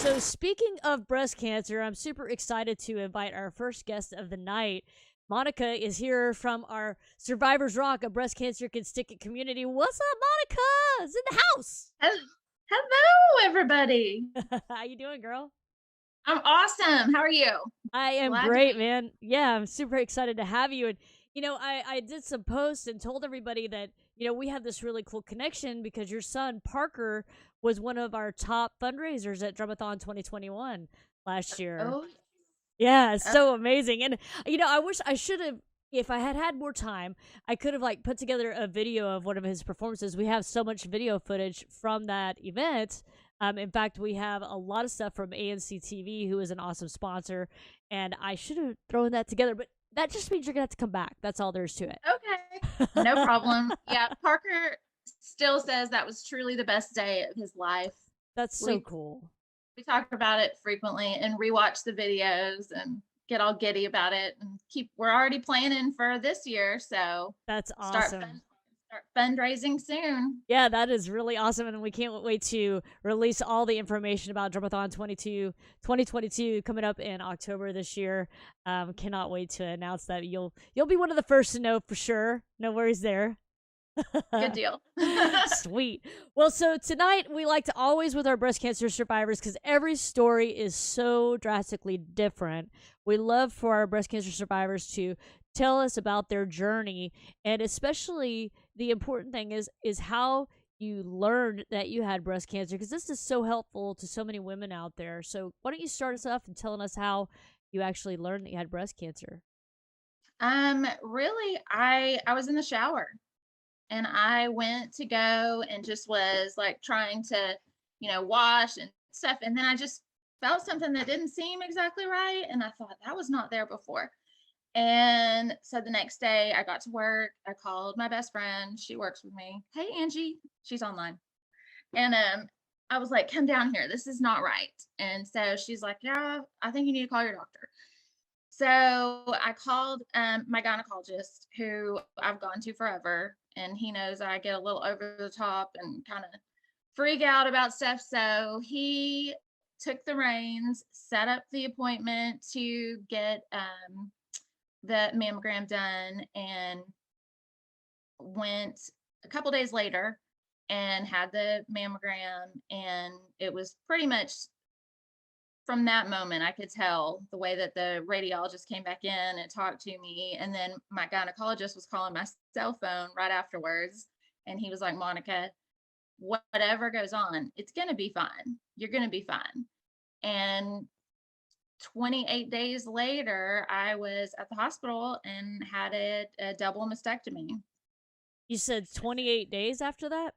So speaking of breast cancer, I'm super excited to invite our first guest of the night. Monica is here from our Survivors Rock, a breast cancer can stick it community. What's up, Monica? Is in the house. Hello, everybody. How you doing, girl? I'm awesome. How are you? I am Glad to great, be. man. Yeah, I'm super excited to have you. And I did some posts and told everybody that we have this really cool connection because your son Parker was one of our top fundraisers at Drummathon 2021 last year. Oh, Yeah, it's oh, so amazing. And I wish I should have, if I had had more time, I could have like put together a video of one of his performances. We have so much video footage from that event. In fact, we have a lot of stuff from ANC TV, who is an awesome sponsor, and I should have thrown that together. But that just means you're gonna have to come back. That's all there is to okay. No it. problem. Yeah, Parker still says that was truly the best day of his life. That's so We cool. we talk about it frequently and rewatch the videos and get all giddy about it and we're already planning for this year, so That's start awesome. start fundraising soon. Yeah, that is really awesome, and we can't wait to release all the information about Drummathon 2022 coming up in October this year. Cannot wait to announce that. You'll be one of the first to know for sure. No worries there. Good deal. Sweet. Well, so tonight we like to always with our breast cancer survivors because every story is so drastically different. We love for our breast cancer survivors to tell us about their journey, and especially the important thing is how you learned that you had breast cancer because this is so helpful to so many women out there. So why don't you start us off and telling us how you actually learned that you had breast cancer? Really, I was in the shower and I went to go and just was like trying to, wash and stuff. And then I just felt something that didn't seem exactly right. And I thought that was not there before. And so the next day I got to work. I called my best friend. She works with me. Hey, Angie, she's online. And I was like, come down here. This is not right. And so she's like, yeah, I think you need to call your doctor. So I called my gynecologist, who I've gone to forever, and he knows I get a little over the top and kind of freak out about stuff. So he took the reins, set up the appointment to get the mammogram done, and went a couple days later and had the mammogram. And it was pretty much from that moment, I could tell the way that the radiologist came back in and talked to me. And then my gynecologist was calling my cell phone right afterwards. And he was like, Monica, whatever goes on, it's going to be fine. You're going to be fine. And 28 days later, I was at the hospital and had a double mastectomy. You said 28 days after that?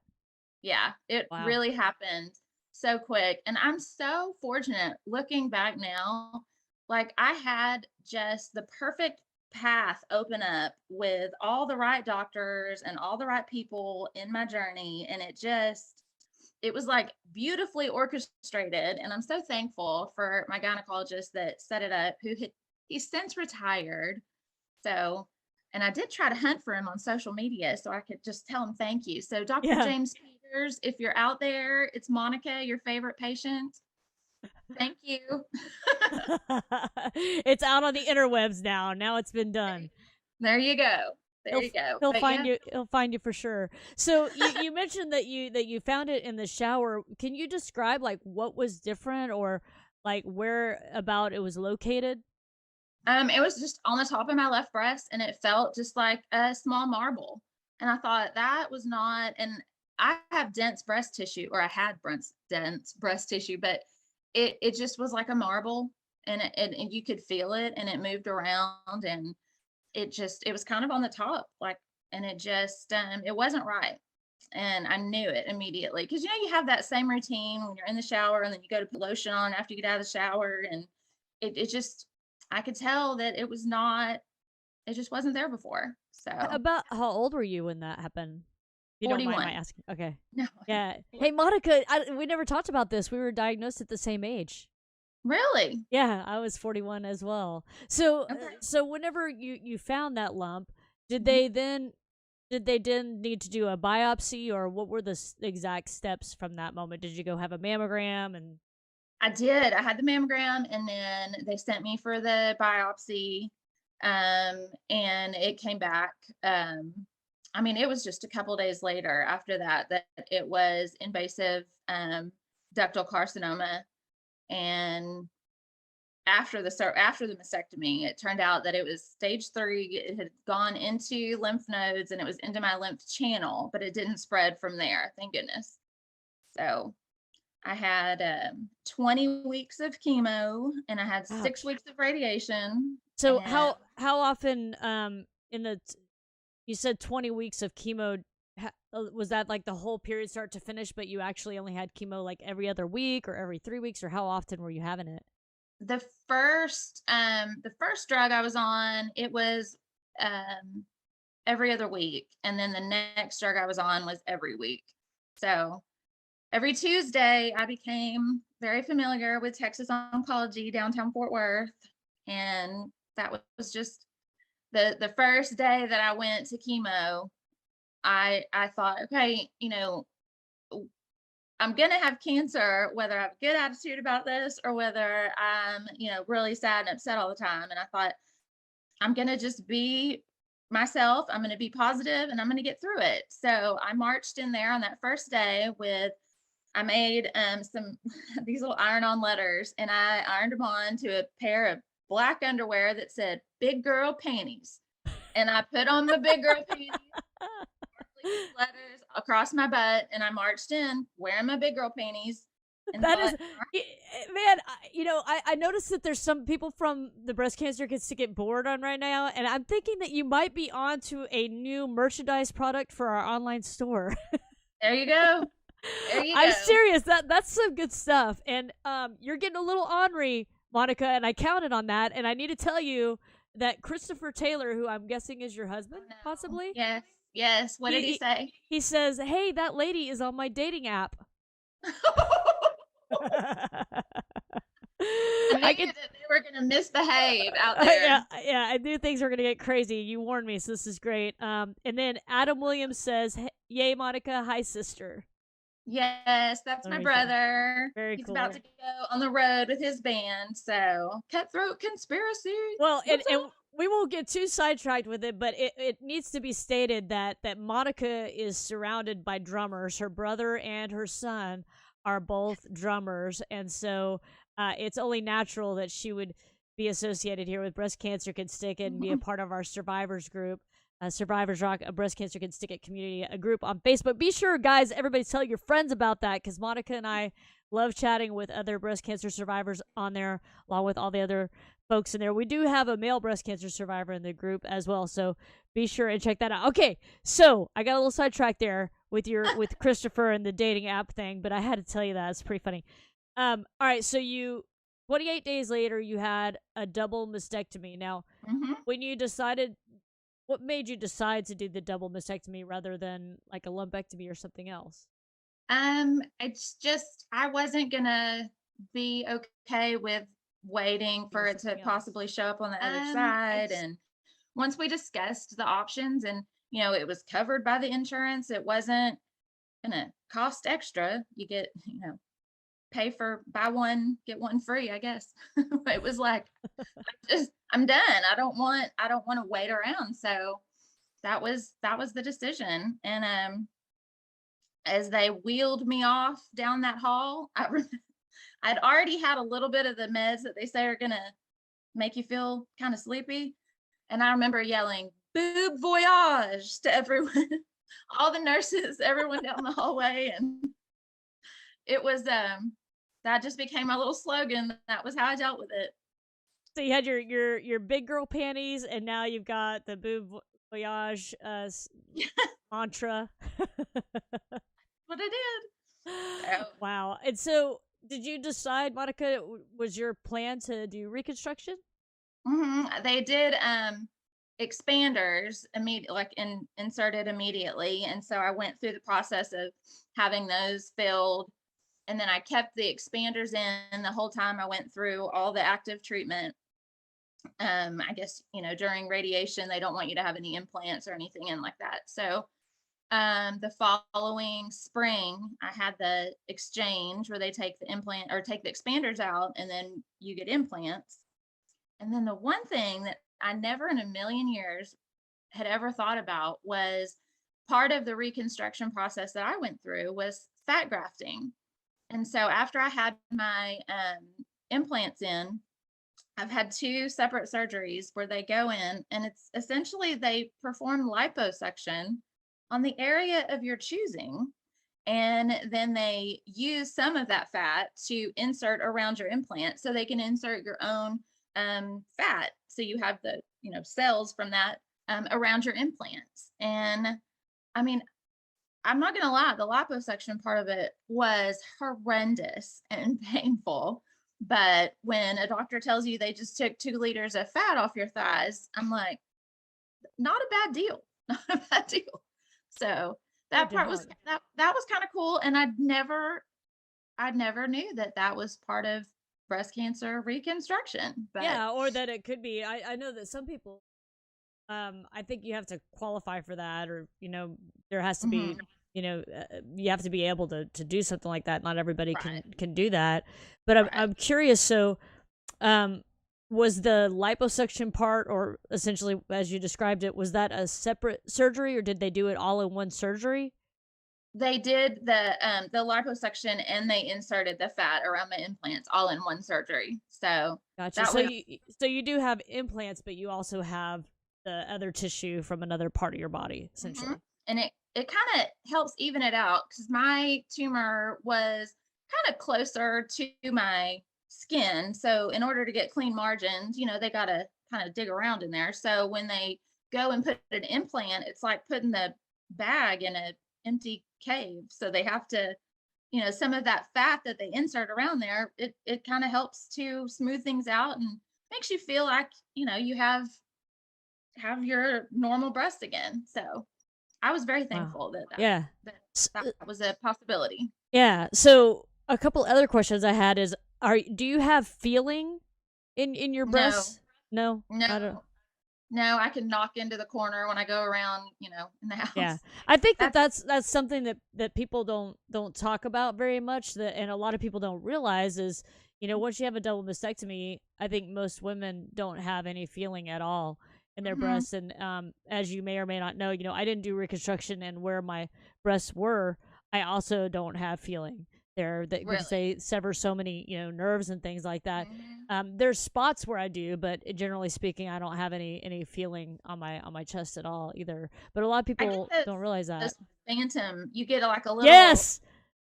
Yeah, it Wow. really happened so quick. And I'm so fortunate looking back now. Like, I had just the perfect path open up with all the right doctors and all the right people in my journey. And it was like beautifully orchestrated. And I'm so thankful for my gynecologist that set it up, he's since retired. So, and I did try to hunt for him on social media so I could just tell him thank you. So, Dr. Yeah. James Peters, if you're out there, it's Monica, your favorite patient. Thank you. It's out on the interwebs now. Now it's been done. There you go. There He'll you go. he'll But find yeah, you. He'll find you for sure. So you mentioned that you found it in the shower. Can you describe like what was different or like where about it was located? it was just on the top of my left breast and it felt just like a small marble. And I thought that was not, and I have dense breast tissue, or I had dense breast tissue, but it just was like a marble, and and you could feel it and it moved around, and it was kind of on the top, like, and it wasn't right. And I knew it immediately because you have that same routine when you're in the shower and then you go to put lotion on after you get out of the shower, and it just, I could tell that it just wasn't there before. So About how old were you when that happened? If you don't mind my 41. asking. Okay. No. Yeah. Hey, Monica, we never talked about this. We were diagnosed at the same age. Really? Yeah, I was 41 as well. So, Okay. so whenever you found that lump, did Mhm. they then did they then need to do a biopsy or what were the exact steps from that moment? Did you go have a mammogram and I did. I had the mammogram, and then they sent me for the biopsy, and it came back. I mean, it was just a couple days later after that that it was invasive ductal carcinoma, and after the mastectomy, it turned out that it was stage 3. It had gone into lymph nodes and it was into my lymph channel, but it didn't spread from there. Thank goodness. So I had 20 weeks of chemo and I had 6 weeks of radiation. So And how often in the you said 20 weeks of chemo, was that like the whole period start to finish, but you actually only had chemo like every other week or every 3 weeks, or how often were you having it? the first drug I was on, it was every other week, and then the next drug I was on was every week. So every Tuesday, I became very familiar with Texas Oncology downtown Fort Worth, and that was just the first day that I went to chemo. I thought, okay, I'm gonna have cancer, whether I have a good attitude about this or whether I'm, really sad and upset all the time. And I thought, I'm gonna just be myself. I'm gonna be positive, and I'm gonna get through it. So I marched in there on that first day with I made some these little iron-on letters, and I ironed them on to a pair of black underwear that said "Big Girl Panties," and I put on my big girl panties, letters across my butt, and I marched in wearing my big girl panties, and That is, thought, man. I noticed that there's some people from the breast cancer kids to get bored on right now, and I'm thinking that you might be onto a new merchandise product for our online store. there you go, there you I'm go. serious. That's some good stuff, and you're getting a little ornery, Monica, and I counted on that. And I need to tell you that Christopher Taylor, who I'm guessing is your husband, Oh no. possibly, Yes, yes. What he did he he, say? he says, "Hey, that lady is on my dating app." I I knew can, that they were gonna misbehave out there. yeah, I knew things were gonna get crazy. You warned me, so this is great. And then Adam Williams says, "Yay, Monica, hi sister." Yes, that's my Very cool. brother. Very He's about cool. to go on the road with his band. So, Cutthroat Conspiracy. Well, and What's up? we won't get too sidetracked with it, but it needs to be stated that Monica is surrounded by drummers. Her brother and her son are both drummers, and so it's only natural that she would be associated here with Breast Cancer Can Stick It and be a part of our survivors group. Survivors Rock, a Breast Cancer Can Stick It community, a group on Facebook. Be sure, guys, everybody tell your friends about that, because Monica and I love chatting with other breast cancer survivors on there, along with all the other folks in there. We do have a male breast cancer survivor in the group as well, so be sure and check that out. Okay, so I got a little sidetracked there with Christopher and the dating app thing, but I had to tell you that. It's pretty funny. All right, so 28 days later, you had a double mastectomy. Now, hmm when you decided, what made you decide to do the double mastectomy rather than like a lumpectomy or something else? it's just I wasn't gonna be okay with waiting Or for it to something else? possibly show up on the other side. It's And once we discussed the options, and it was covered by the insurance, it wasn't gonna cost extra. You get, pay for buy one, get one free, I guess. It was like, I'm done. I don't want to wait around. So that was the decision. And as they wheeled me off down that hall, I'd already had a little bit of the meds that they say are gonna make you feel kind of sleepy. And I remember yelling, "Boob voyage" to everyone, all the nurses, everyone down the hallway. And it was that just became my little slogan. That was how I dealt with it. So you had your big girl panties, and now you've got the boob voyage mantra. What I did. So Wow. And so, did you decide, Monica? Was your plan to do reconstruction? they did expanders immediate like inserted immediately. And so I went through the process of having those filled, and then I kept the expanders in the whole time I went through all the active treatment. I guess, during radiation, they don't want you to have any implants or anything in like that. So The following spring, I had the exchange where they take the implant or take the expanders out and then you get implants. And then the one thing that I never in a million years had ever thought about was part of the reconstruction process that I went through was fat grafting. And so after I had my implants in, I've had two separate surgeries where they go in and it's essentially they perform liposuction on the area of your choosing. And then they use some of that fat to insert around your implant so they can insert your own fat. So you have the, cells from that around your implants. And I mean, I'm not going to lie, the liposuction part of it was horrendous and painful. But when a doctor tells you they just took 2 liters of fat off your thighs, I'm like, not a bad deal, not a bad deal. So that part was that was kind of cool, and I never knew that that was part of breast cancer reconstruction. But Yeah, or that it could be. I know that some people, I think you have to qualify for that, or there has to be, mhm, you have to be able to do something like that. Not everybody right, can do that. But I'm right. I'm curious. So, um, was the liposuction part, or essentially as you described it, was that a separate surgery, or did they do it all in one surgery? They did the liposuction and they inserted the fat around my implants all in one surgery. So Gotcha. that So was you do have implants, but you also have the other tissue from another part of your body, mhm. essentially. And it kind of helps even it out because my tumor was kind of closer to my skin. So in order to get clean margins, they got to kind of dig around in there. So when they go and put an implant, it's like putting the bag in an empty cave. So they have to, some of that fat that they insert around there, it kind of helps to smooth things out and makes you feel like, you have your normal breast again. So I was very Wow. thankful that Yeah. that S- that was a possibility. Yeah. So a couple other questions I had is, do you have feeling in your No, breasts? No, no, I don't. no, I can knock into the corner when I go around, in the Yeah, house. I think that That's that's something that people don't talk about very much. That and a lot of people don't realize is, once you have a double mastectomy, I think most women don't have any feeling at all in their mhm, breasts. And as you may or may not know, I didn't do reconstruction, and where my breasts were, I also don't have feeling there, that because really. they sever so many nerves and things like that. Mhm. There's spots where I do, but generally speaking, I don't have any feeling on my chest at all either. But a lot of I get people don't realize that. those phantom. You get like a Yes, little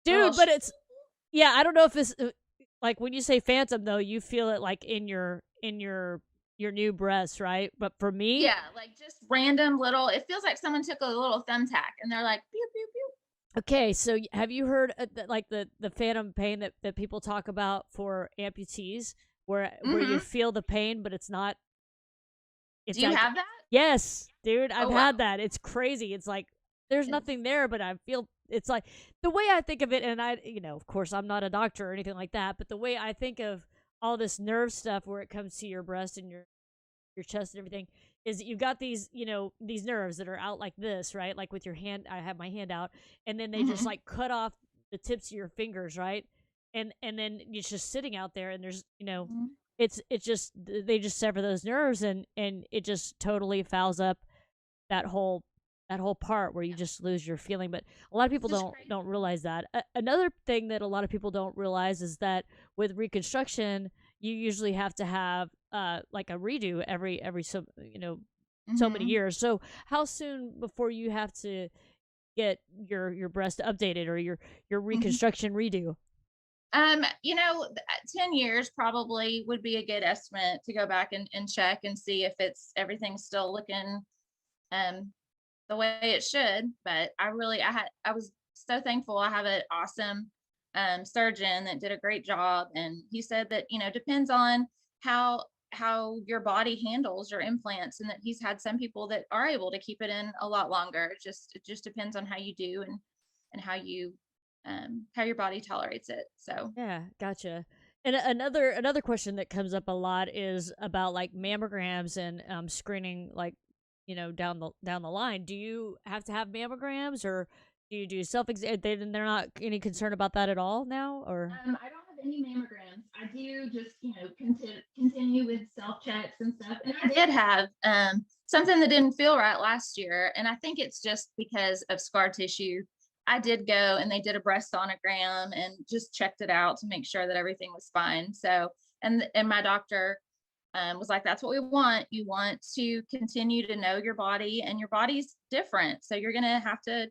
dude. But it's yeah. I don't know if it's like when you say phantom though, you feel it like in your new breast, right? But for me, yeah, like just random little. It feels like someone took a little thumbtack and they're like pew pew pew. okay. So have you heard like the phantom pain that people talk about for amputees, where you Mhm. feel the pain, but it's not. Do It's you like have that? yes, dude. I've Oh had wow. that. It's crazy. It's like there's It's nothing there, but I feel it's like the way I think of it, and of course, I'm not a doctor or anything like that, but the way I think of all this nerve stuff where it comes to your breast and your chest and everything is that you've got these nerves that are out like this, right? Like with your hand, I have my hand out, and then they just mhm, like cut off the tips of your fingers, right? And then it's just sitting out there, and there's mhm. it's just they just sever those nerves, and it just totally fouls up that whole part where you Yeah. just lose your feeling. But a lot of It's people just don't crazy. realize that. Another thing that a lot of people don't realize is that with reconstruction, you usually have to have like a redo every so many Mhm. years. So how soon before you have to get your breast updated or your Mhm. reconstruction redo? 10 years probably would be a good estimate to go back and check and see if it's everything's still looking um the way it should. But I was so thankful. I have an awesome surgeon that did a great job. And he said that, depends on how your body handles your implants and that he's had some people that are able to keep it in a lot longer. It just depends on how you do and how your body tolerates it. So Yeah, gotcha. And another question that comes up a lot is about like mammograms and screening like down the line. Do you have to have mammograms, or do you do self exam? They're not any concern about that at all now, or I don't have any mammograms. I do just, continue with self checks and stuff. And I did have something that didn't feel right last year. And I think it's just because of scar tissue. I did go and they did a breast sonogram and just checked it out to make sure that everything was fine. So, and my doctor was like, that's what we want. You want to continue to know your body, and your body's different. So you're going to have to,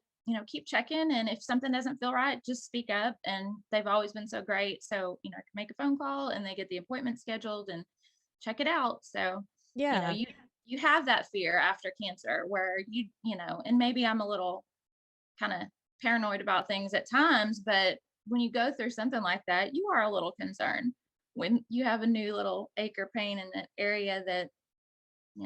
keep checking. And if something doesn't feel right, just speak up. And they've always been so great. So, I can make a phone call and they get the appointment scheduled and check it out. So, yeah, you have that fear after cancer where and maybe I'm a little kind of paranoid about things at times, but when you go through something like that, you are a little concerned when you have a new little ache or pain in an area that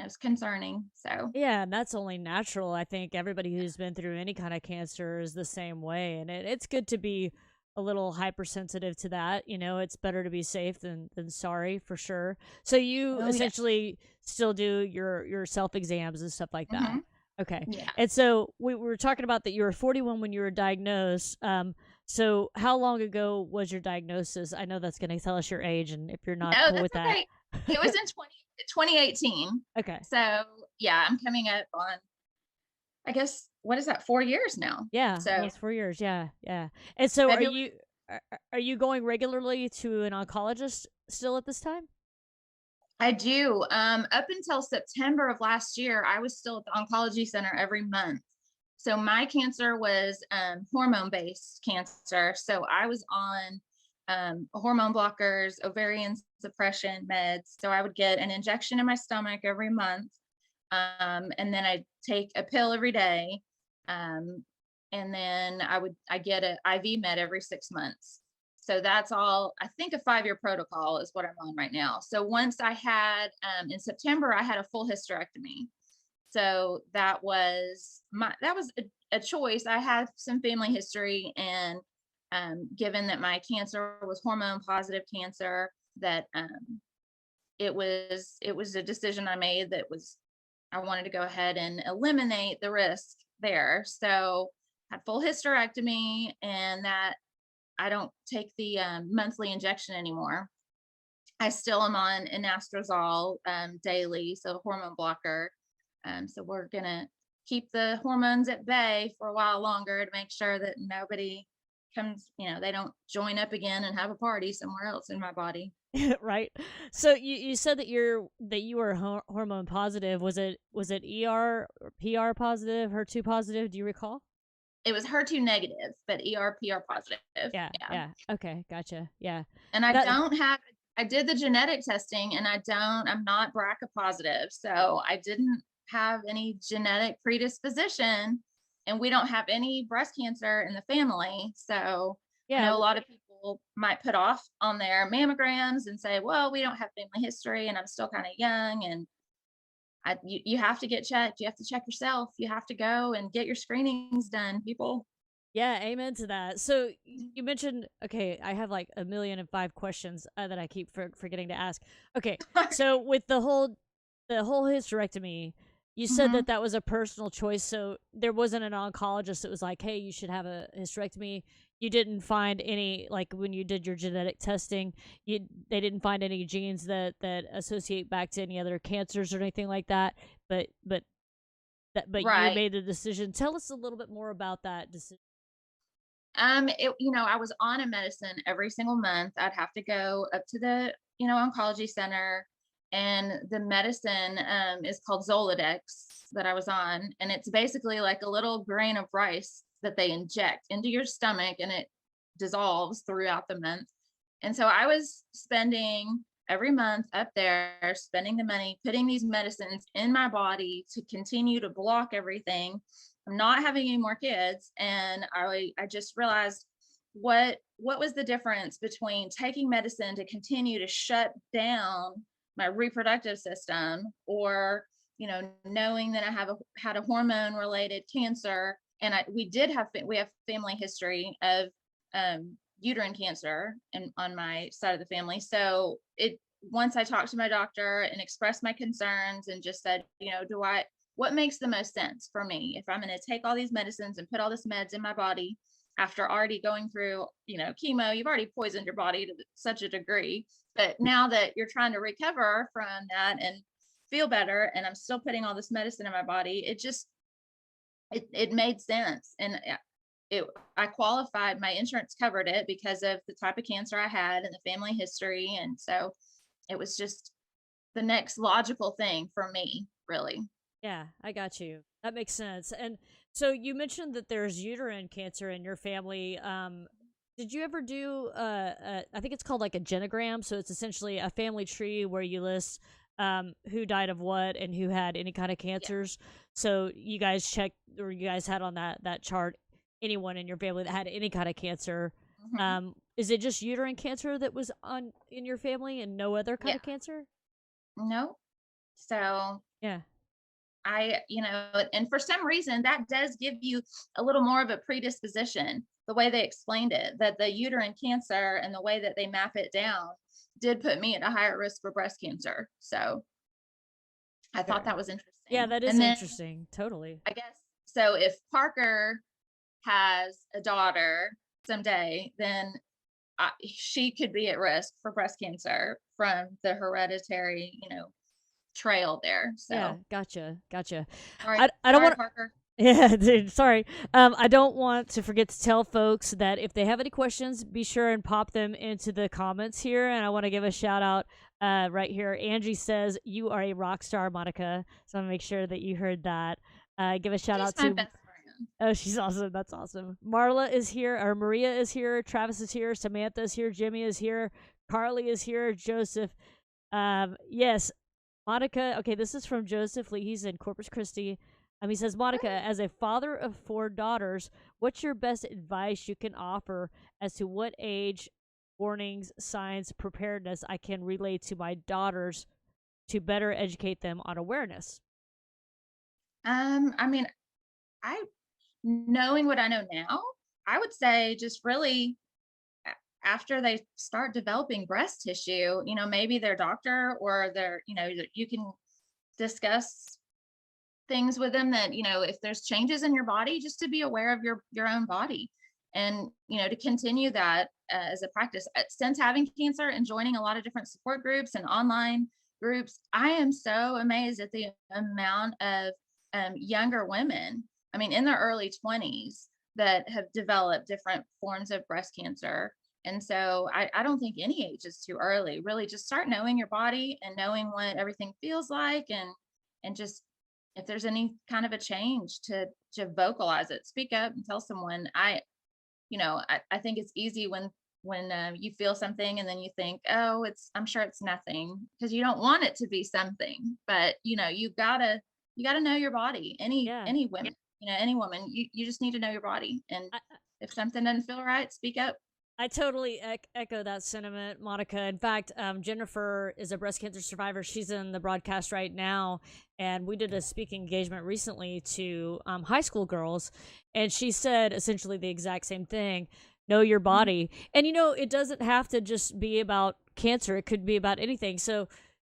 is concerning. So yeah, and that's only natural. I think everybody who's been through any kind of cancer is the same way, and it's good to be a little hypersensitive to that. It's better to be safe than sorry, for sure. So you oh yeah. essentially still do your self exams and stuff like that. Hmm. Okay. Yeah. And so we were talking about that you were 41 when you were diagnosed. So how long ago was your diagnosis? I know that's going to tell us your age, and if you're not No, cool that's with that. okay. It was in 2018. Okay. So yeah, I'm coming up on, I guess, what is that, 4 years now? Yeah, So almost 4 years. Yeah, yeah. And so February. are you going regularly to an oncologist still at this time? I do. Up until September of last year, I was still at the oncology center every month. So my cancer was hormone based cancer. So I was on hormone blockers, ovarian suppression meds. So I would get an injection in my stomach every month. And then I take a pill every day. Um, and then I get an IV med every 6 months. So that's all. I think a 5-year protocol is what I'm on right now. So once I had in September, I had a full hysterectomy. So that was a choice. I had some family history, and given that my cancer was hormone positive cancer, that it was a decision I made that was I wanted to go ahead and eliminate the risk there. So had full hysterectomy, and that I don't take the monthly injection anymore. I still am on anastrozole daily, so hormone blocker. So we're gonna keep the hormones at bay for a while longer to make sure that nobody comes, they don't join up again and have a party somewhere else in my body. Right. So you said that you were hormone positive. Was it ER or PR positive, HER2 positive? Do you recall? It was HER2 negative, but ER/PR positive. Yeah, Yeah. yeah. Okay, gotcha. Yeah. And That I did the genetic testing, and I'm not BRCA positive. So I didn't have any genetic predisposition, and we don't have any breast cancer in the family. So I yeah, know a lot of people might put off on their mammograms and say, well, we don't have family history and I'm still kind of young. And you have to get checked. You have to check yourself. You have to go and get your screenings done, people. yeah, amen to that. So you mentioned, okay, I have like 1,000,005 questions that I keep forgetting to ask. Okay, so with the whole hysterectomy, you said Hmm. that was a personal choice. So there wasn't an oncologist that was like, hey, you should have a hysterectomy. You didn't find any, like when you did your genetic testing, they didn't find any genes that associate back to any other cancers or anything like that. But you Right. made the decision. Tell us a little bit more about that decision. I was on a medicine every single month. I'd have to go up to the, oncology center, and the medicine is called Zoladex that I was on. And it's basically like a little grain of rice that they inject into your stomach, and it dissolves throughout the month. And so I was spending every month up there, spending the money, putting these medicines in my body to continue to block everything. I'm not having any more kids. And I just realized what was the difference between taking medicine to continue to shut down my reproductive system, or knowing that I had a hormone related cancer. And we have family history of uterine cancer and on my side of the family. So once I talked to my doctor and expressed my concerns and just said, what makes the most sense for me? If I'm going to take all these medicines and put all this meds in my body after already going through, chemo, you've already poisoned your body to such a degree. But now that you're trying to recover from that and feel better, and I'm still putting all this medicine in my body, it made sense. And I qualified, my insurance covered it because of the type of cancer I had and the family history. And so it was just the next logical thing for me, really. Yeah, I got you. That makes sense. And so you mentioned that there's uterine cancer in your family. Did you ever do I think it's called like a genogram, so it's essentially a family tree where you list who died of what and who had any kind of Yeah. cancers. So you guys checked, or you guys had on that chart anyone in your family that had any kind of cancer. Hmm. Is it just uterine cancer that was on in your family and no other kind Yeah. of cancer? No. So Yeah. and for some reason that does give you a little more of a predisposition, the way they explained it, that the uterine cancer and the way that they map it down did put me at a higher risk for breast cancer. So I thought Sure. that was Yeah, interesting. that is And then interesting. Totally. I guess, so if Parker has a daughter someday, then she could be at risk for breast cancer from the hereditary, trail there. Yeah, So gotcha. sorry, I don't sorry, want. Parker. Yeah, dude, sorry. I don't want to forget to tell folks that if they have any questions, be sure and pop them into the comments here. And I want to give a shout out right here. Angie says, "You are a rock star, Monica." So I want to make sure that you heard that. Give a shout She's out my to. best friend. Oh, she's awesome. That's awesome. Marla is here, or Maria is here. Travis is here. Samantha is here. Jimmy is here. Carly is here. Joseph. Yes, Monica. Okay, this is from Joseph Lee. He's in Corpus Christi. He says, Monica, as a father of 4 daughters, what's your best advice you can offer as to what age, warnings, signs, preparedness I can relay to my daughters to better educate them on awareness? I mean, I knowing what I know now, I would say just really after they start developing breast tissue, maybe their doctor or you can discuss things with them that, if there's changes in your body, just to be aware of your own body, and to continue that as a practice. Since having cancer and joining a lot of different support groups and online groups, I am so amazed at the amount of younger women, I mean, in their early 20s, that have developed different forms of breast cancer. And so I don't think any age is too early. Really, just start knowing your body and knowing what everything feels like, and just if there's any kind of a change, to vocalize it, speak up and tell someone. I think it's easy when you feel something and then you think, oh, I'm sure it's nothing, because you don't want it to be something. But you gotta know your body. Yeah. Any women, any woman, you just need to know your body. And I, if something doesn't feel right, speak up. I totally echo that sentiment, Monica. In fact, Jennifer is a breast cancer survivor. She's in the broadcast right now, and we did a speaking engagement recently to high school girls, and she said essentially the exact same thing: know your Mhm. body. And it doesn't have to just be about cancer; it could be about anything. So,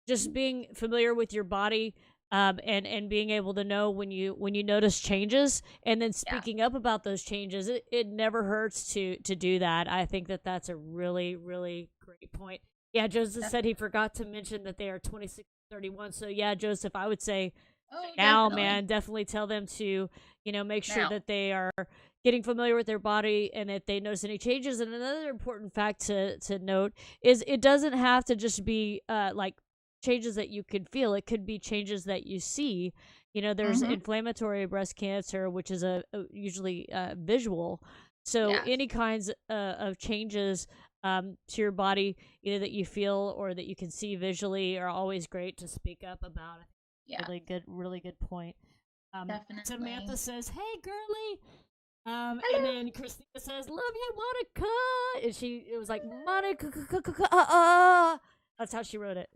just being familiar with your body, and being able to know when you notice changes, and then Yeah, speaking up about those changes. It never hurts to do that. I think that that's a really, really great point. Yeah, Joseph said he definitely. forgot to mention that they are 26 31. So yeah, Joseph, I would say Oh, now, definitely. man, definitely tell them to make sure Now. that they are getting familiar with their body, and if they notice any changes. And another important fact to note is it doesn't have to just be like changes that you can feel. It could be changes that you see. There's Hmm. inflammatory breast cancer, which is usually visual. So Yes. any kinds of changes to your body, either that you feel or that you can see visually, are always great to speak up about. Yeah, Really good point. definitely. Samantha says, "Hey, girly," and Hello. then Christina says, "Love you, Monica," and it was like Monica. That's how she wrote it.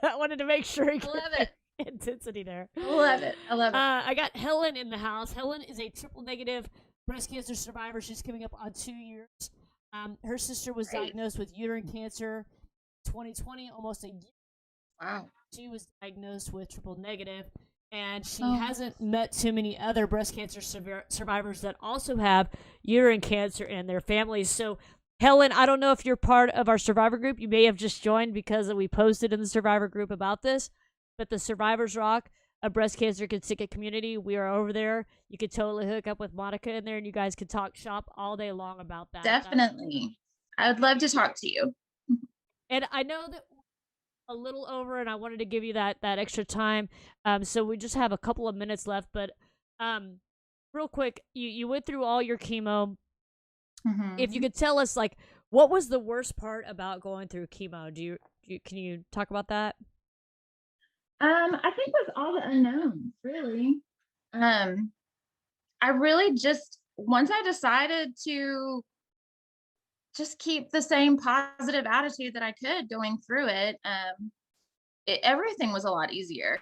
I wanted to make sure you I get love the it. intensity there. I love it. I love it. I got Helen in the house. Helen is a triple negative breast cancer survivor. She's coming up on 2 years. Her sister was Great. diagnosed with uterine cancer 2020, almost a year. Wow. She was diagnosed with triple negative. and she Oh, hasn't met too many other breast cancer survivors that also have uterine cancer in their families. So, Helen, I don't know if you're part of our survivor group. You may have just joined because we posted in the survivor group about this, but the Survivors Rock, a breast cancer contingent community, we are over there. You could totally hook up with Monica in there, and you guys could talk shop all day long about that. definitely. I would love to talk to you. And I know that a little over, and I wanted to give you that extra time. So we just have a couple of minutes left, but real quick, you went through all your chemo. If you Hmm. could tell us, like, what was the worst part about going through chemo? Can you talk about that? I think with all the unknowns, really. Um, I really just once I decided to just keep the same positive attitude that I could going through it, everything was a lot easier,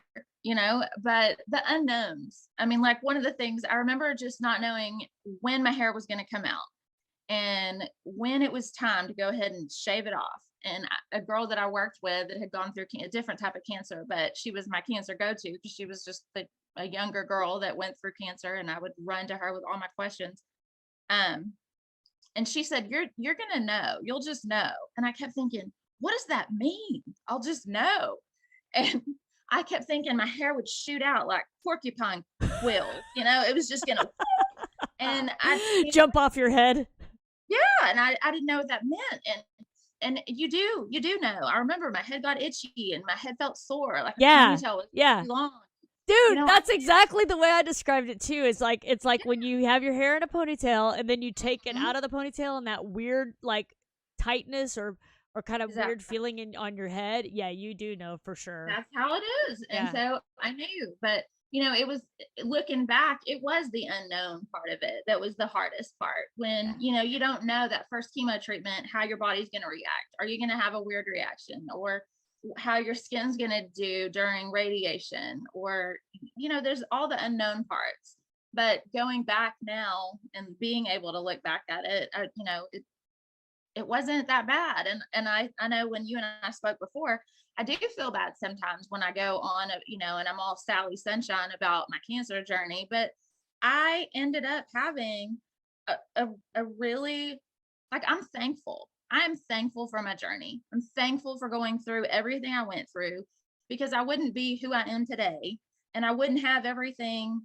but the unknowns. I mean, like one of the things I remember just not knowing when my hair was going to come out and when it was time to go ahead and shave it off. And a girl that I worked with that had gone through a different type of cancer, but she was my cancer go-to because she was just a younger girl that went through cancer, and I would run to her with all my questions. Um, and she said, "You're gonna know. You'll just know." And I kept thinking, "What does that mean? I'll just know." And I kept thinking my hair would shoot out like porcupine quills. It was just gonna. And Jump off your head. yeah, and I didn't know what that meant. And you do know. I remember my head got itchy and my head felt sore, like a Yeah, ponytail was yeah. too long. Dude, I that's exactly the way I described it too. It's like when you have your hair in a ponytail and then you take it Mhm, out of the ponytail and that weird like tightness or kind of weird exactly. feeling on your head. Yeah, you do know for sure. That's how it is. And Yeah. so I knew, but it was looking back, it was the unknown part of it that was the hardest part. When, you don't know that first chemo treatment, how your body's going to react. Are you going to have a weird reaction, or how your skin's going to do during radiation, or, there's all the unknown parts. But going back now and being able to look back at it, it wasn't that bad. And I know when you and I spoke before, I do feel bad sometimes when I go on, and I'm all Sally Sunshine about my cancer journey. But I ended up having a really, like, I'm thankful. I'm thankful for my journey. I'm thankful for going through everything I went through, because I wouldn't be who I am today, and I wouldn't have everything,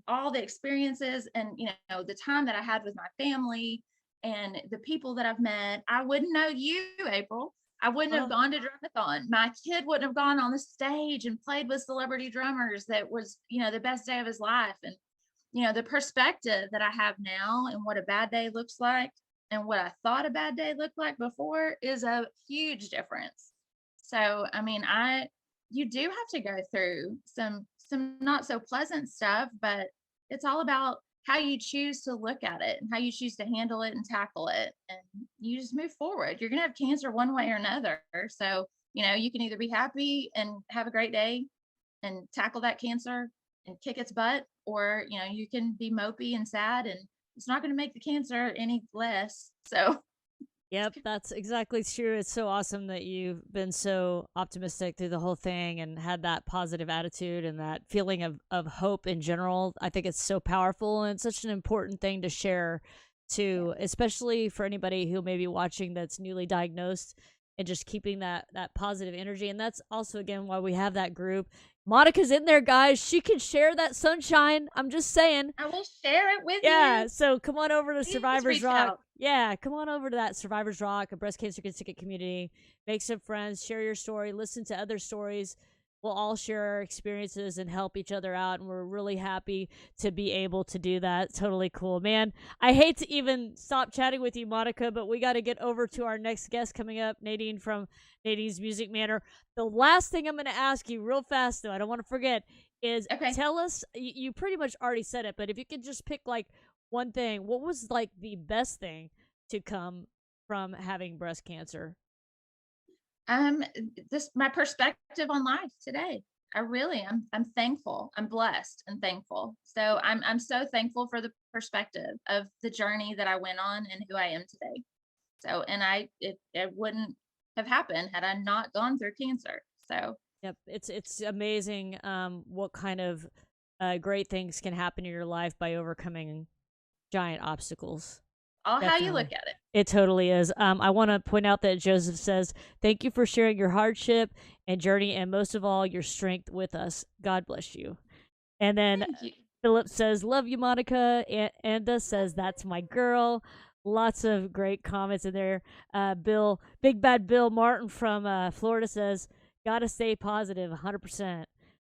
all the experiences, and the time that I had with my family and the people that I've met. I wouldn't know you, April. I wouldn't have Oh, gone to Drummathon. My kid wouldn't have gone on the stage and played with celebrity drummers. That was, the best day of his life. And the perspective that I have now and what a bad day looks like and what I thought a bad day looked like before is a huge difference. So, I mean, you do have to go through some not so pleasant stuff, but it's all about how you choose to look at it and how you choose to handle it and tackle it. And you just move forward. You're going to have cancer one way or another. So, you can either be happy and have a great day and tackle that cancer and kick its butt, or you can be mopey and sad, and it's not going to make the cancer any less. So yep, that's exactly true. It's so awesome that you've been so optimistic through the whole thing and had that positive attitude and that feeling of hope in general. I think it's so powerful and it's such an important thing to share yeah. to, especially for anybody who may be watching that's newly diagnosed, and just keeping that positive energy. And that's also again why we have that group. Monica's in there, guys. She can share that sunshine. I'm just saying. I will share it with Yeah, you. so come on over to Please Survivors reach Rock. out. Yeah, come on over to that Survivors Rock, a breast cancer contingent community. Make some friends, share your story, listen to other stories. We'll all share our experiences and help each other out. And we're really happy to be able to do that. Totally cool. Man, I hate to even stop chatting with you, Monica, but we got to get over to our next guest coming up, Nadine from Nadine's Music Manor. The last thing I'm going to ask you, real fast, though, I don't want to forget, is Okay. tell us, you pretty much already said it, but if you could just pick like one thing, what was like the best thing to come from having breast cancer? Um, this my perspective on life today. I'm thankful. I'm blessed and thankful. So I'm so thankful for the perspective of the journey that I went on and who I am today. So, and it wouldn't have happened had I not gone through cancer. So Yep, it's amazing what kind of great things can happen in your life by overcoming giant obstacles. All how you Definitely. look at it. It totally is. I want to point out that Joseph says, "Thank you for sharing your hardship and journey, and most of all, your strength with us. God bless you." And then Thank you. Philip says, "Love you, Monica." Anda says, "That's my girl." Lots of great comments in there. Big Bad Bill Martin from Florida says, "Gotta stay positive, 100%."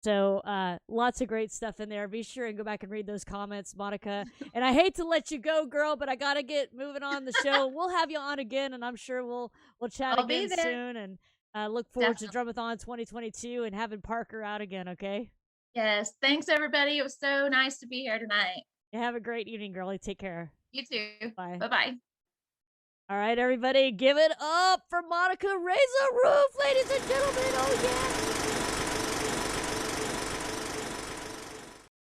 So lots of great stuff in there. Be sure and go back and read those comments, Monica. And I hate to let you go, girl, but I gotta get moving on the show. We'll have you on again, and I'm sure we'll chat I'll be again there. soon. And look forward to Definitely. Drummathon 2022 and having Parker out again. Okay. Yes. Thanks, everybody. It was so nice to be here tonight. Yeah, have a great evening, girlie. Take care. You too. Bye. Bye bye. All right, everybody, give it up for Monica. Raise a roof, ladies and gentlemen. Oh, yeah.